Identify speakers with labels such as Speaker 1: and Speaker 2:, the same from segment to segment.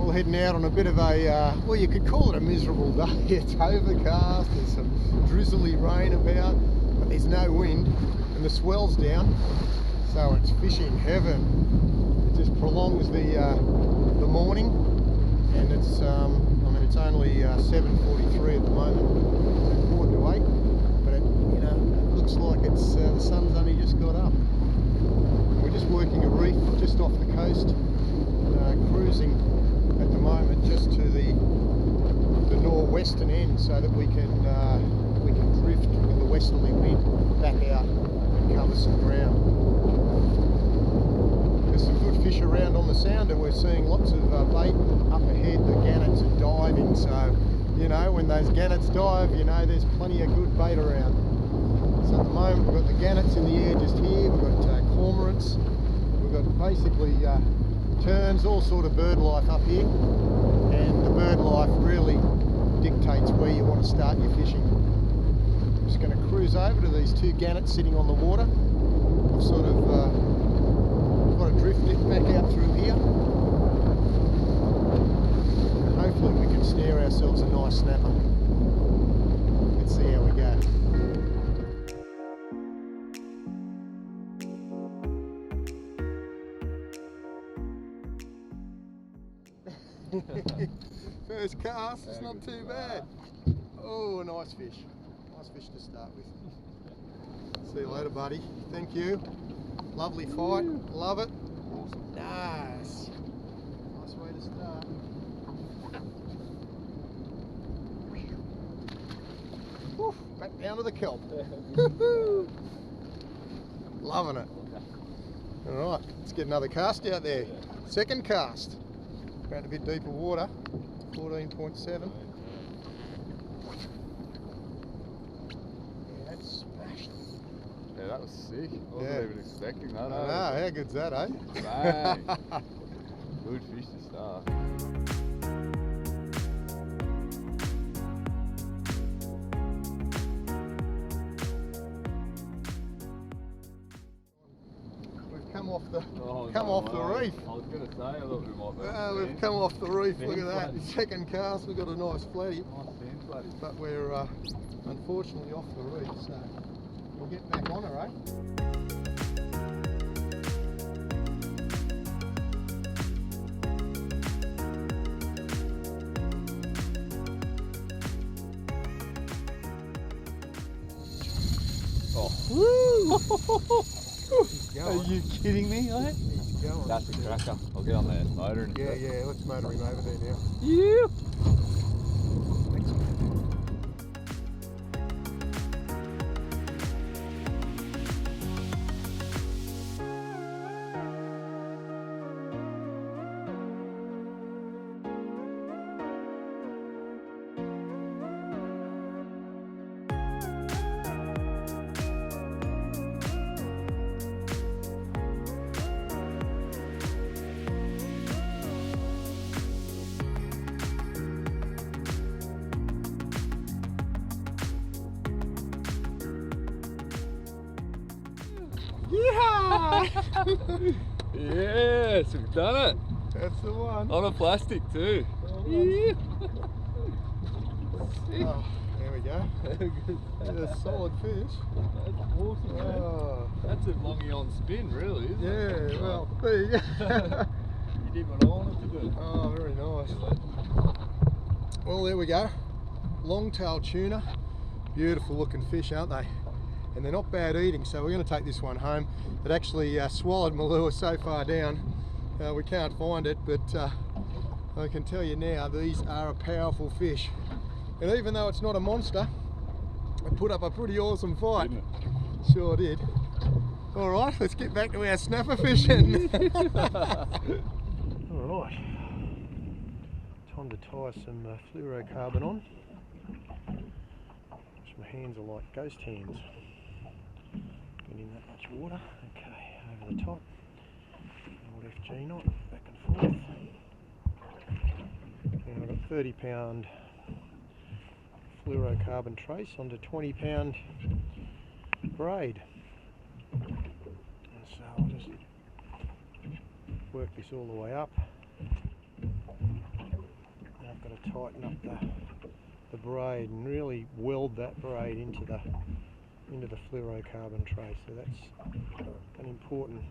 Speaker 1: Still heading out on a bit of a, well, you could call it a miserable day. It's overcast, there's some drizzly rain about, but there's no wind and the swell's down, so it's fishing heaven. It just prolongs the morning, and it's, I mean, it's only 7:43 at the moment, quarter to 8, but it, you know, it looks like it's the sun's only just got up. We're just working a reef just off the coast, cruising at the moment just to the northwestern end, so that we can drift with the westerly wind back out and cover some ground. There's some good fish around on the sounder. We're seeing lots of bait up ahead. The gannets are diving, so you know, when those gannets dive, you know there's plenty of good bait around. So at the moment we've got the gannets in the air just here, we've got cormorants, we've got basically terns, all sort of bird life up here, and the bird life really dictates where you want to start your fishing. I'm just going to cruise over to these two gannets sitting on the water. I've sort of got a drift net back out through here, and hopefully we can snare ourselves a nice snapper. Let's see how we go. First cast, it's not too bad. Oh, a nice fish. Nice fish to start with. See you later, buddy. Thank you. Lovely fight. Love it. Awesome. Nice. Nice way to start. Woof, back down to the kelp. Loving it. Alright, let's get another cast out there. Second cast. Around a bit deeper water, 14.7. Yeah, that's smashed.
Speaker 2: Yeah, that was sick. I wasn't even expecting that.
Speaker 1: I know, how good's that, eh?
Speaker 2: Bang. Good fish to start.
Speaker 1: Come off the reef.
Speaker 2: I was going to say, I thought we might be.
Speaker 1: We've come off the reef. Look at that. Second cast, we've got a nice flatty.
Speaker 2: Nice sand flatty. But
Speaker 1: we're unfortunately off the reef, so we'll get back on her, eh?
Speaker 2: Oh.
Speaker 1: Woo!
Speaker 2: Are you kidding me, eh?
Speaker 1: He's going.
Speaker 2: That's a cracker. I'll get on the motor and
Speaker 1: yeah, let's motor him over there now.
Speaker 2: Yeah.
Speaker 1: Thanks, man. Yeah!
Speaker 2: Yes, we've done it.
Speaker 1: That's the one.
Speaker 2: On a plastic too.
Speaker 1: Yeah. Oh, there we go. That's a solid fish.
Speaker 2: That's awesome, man.
Speaker 1: Oh.
Speaker 2: That's a longy on spin, really, isn't it?
Speaker 1: Yeah, well, there you go.
Speaker 2: You did what I wanted to do.
Speaker 1: Oh, very nice. Well, there we go. Longtail tuna. Beautiful looking fish, aren't they? And they're not bad eating, so we're going to take this one home. It actually swallowed my lure so far down, we can't find it, but I can tell you now, these are a powerful fish. And even though it's not a monster, it put up a pretty awesome fight.
Speaker 2: Didn't it?
Speaker 1: Sure did. All right, let's get back to our snapper fishing. All right, time to tie some fluorocarbon on. My hands are like ghost hands. Get in that much water. Okay, over the top. Old FG knot, back and forth. Now I've got 30-pound fluorocarbon trace onto 20-pound braid. And so I'll just work this all the way up. to tighten up the braid and really weld that braid into the fluorocarbon trace. So that's an important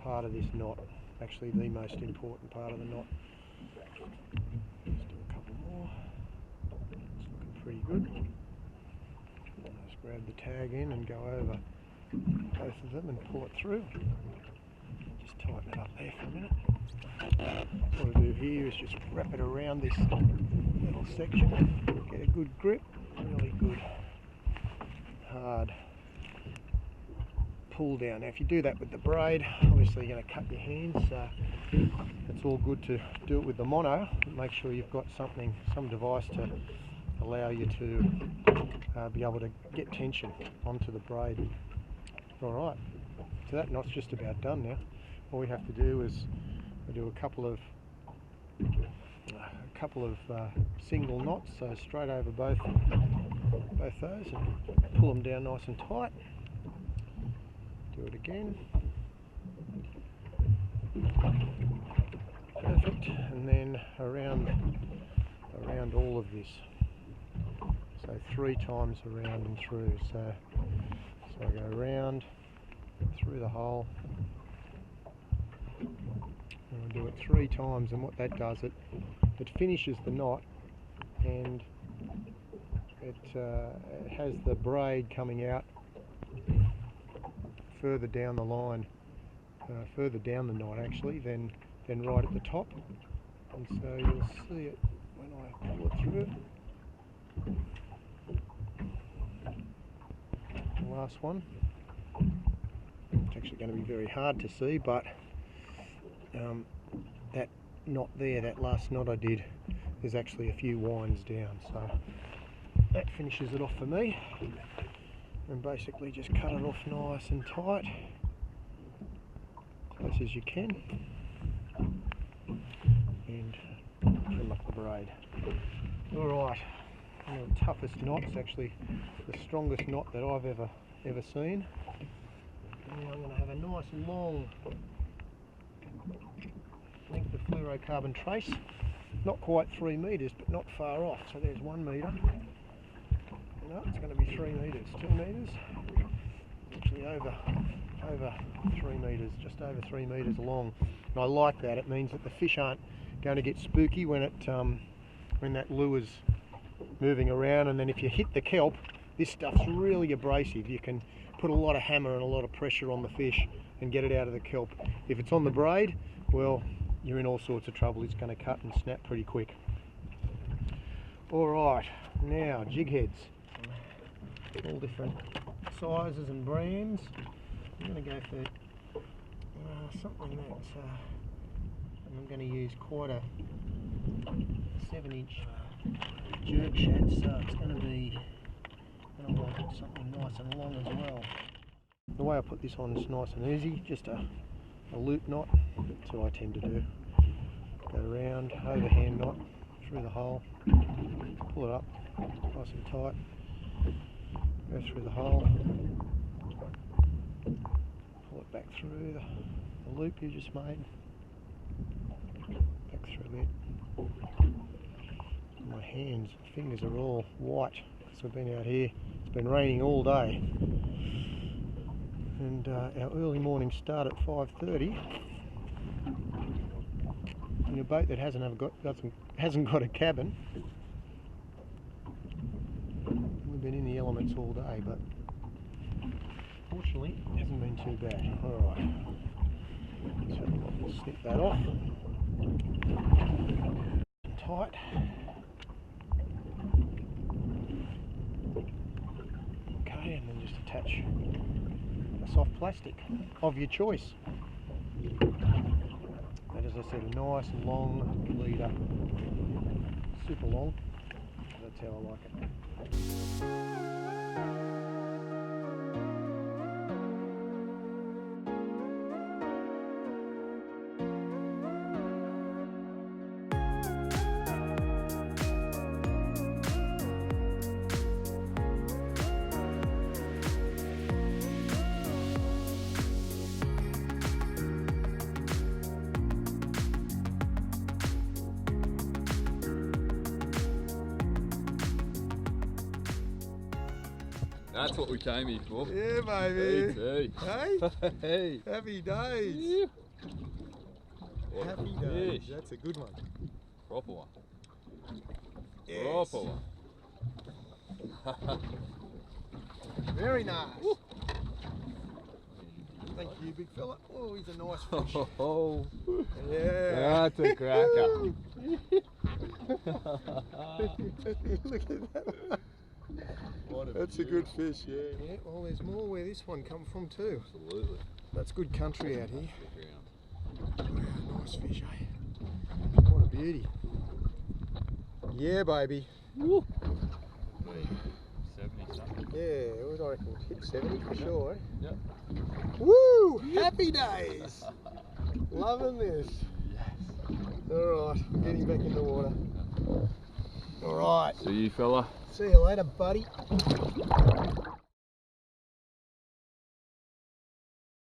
Speaker 1: part of this knot, actually the most important part of the knot. Let's do a couple more. It's looking pretty good. Just grab the tag in and go over both of them and pull it through. Just tighten it up there for a minute. What I do here is just wrap it around this little section, get a good grip, really good hard pull down. Now if you do that with the braid, obviously you're going to cut your hands, so it's all good to do it with the mono. Make sure you've got some device to allow you to be able to get tension onto the braid. Alright, so that knot's just about done now. All we have to do is do a couple of single knots, so straight over both those, and pull them down nice and tight. Do it again. Perfect. And then around all of this. So 3 times around and through. So I go around, through the hole. And I do it 3 times, and what that does, it finishes the knot, and it has the braid coming out further down the line, further down the knot actually, than right at the top. And so you'll see it when I pull it through. The last one. It's actually going to be very hard to see, but that knot there, that last knot I did, there's actually a few winds down, so that finishes it off for me. And basically just cut it off nice and tight, close as you can, and trim up the braid. Alright, one of the toughest knots, actually the strongest knot that I've ever seen. Now I'm going to have a nice long length of fluorocarbon trace, not quite 3 metres but not far off, so there's 1 metre. No, it's going to be 3 metres, 2 metres, actually over 3 metres, just over 3 metres long. And I like that. It means that the fish aren't going to get spooky when that lure's moving around. And then if you hit the kelp, this stuff's really abrasive. You can put a lot of hammer and a lot of pressure on the fish and get it out of the kelp. If it's on the braid, well, you're in all sorts of trouble. It's going to cut and snap pretty quick. Alright, now jig heads. All different sizes and brands. I'm going to go for something that's I'm going to use quite a 7-inch jerk shad, so it's going to be, and I want something nice and long as well. The way I put this on is nice and easy, just a loop knot. That's what I tend to do. Go around, overhand knot through the hole, pull it up nice and tight. Go through the hole, pull it back through the loop you just made, back through it. My hands, fingers are all white because we've been out here. It's been raining all day, and our early morning start at 5:30 in a boat that hasn't got a cabin. We've been in the elements all day, but fortunately it hasn't been too bad. Alright, so we'll snip that off. Tight. Okay, and then just attach a soft plastic of your choice. That, as I said, a nice long leader, super long. That's how I like it.
Speaker 2: That's what we came here for.
Speaker 1: Yeah, baby.
Speaker 2: BT.
Speaker 1: Hey?
Speaker 2: Hey.
Speaker 1: Happy days.
Speaker 2: Yeah. What a
Speaker 1: Happy days.
Speaker 2: fish.
Speaker 1: That's a good one.
Speaker 2: Proper one.
Speaker 1: Yes.
Speaker 2: Proper one.
Speaker 1: Very nice.
Speaker 2: Woo.
Speaker 1: Thank you, big fella. Oh, he's a nice fish.
Speaker 2: Oh,
Speaker 1: Yeah.
Speaker 2: that's a cracker.
Speaker 1: Look at that.
Speaker 2: What
Speaker 1: That's a good
Speaker 2: beautiful
Speaker 1: fish, yeah. Yeah, well, there's more where this one come from too.
Speaker 2: Absolutely.
Speaker 1: That's good country out here.
Speaker 2: Stick around.
Speaker 1: Wow, nice fish, eh? What a beauty. Yeah, baby.
Speaker 2: Woo. 70 something.
Speaker 1: Yeah, I reckon we'll hit 70 for sure, eh?
Speaker 2: Yep.
Speaker 1: Woo! Happy days! Loving this.
Speaker 2: Yes.
Speaker 1: Alright, I'm getting back in the water. Alright,
Speaker 2: See you, fella.
Speaker 1: see you later, buddy.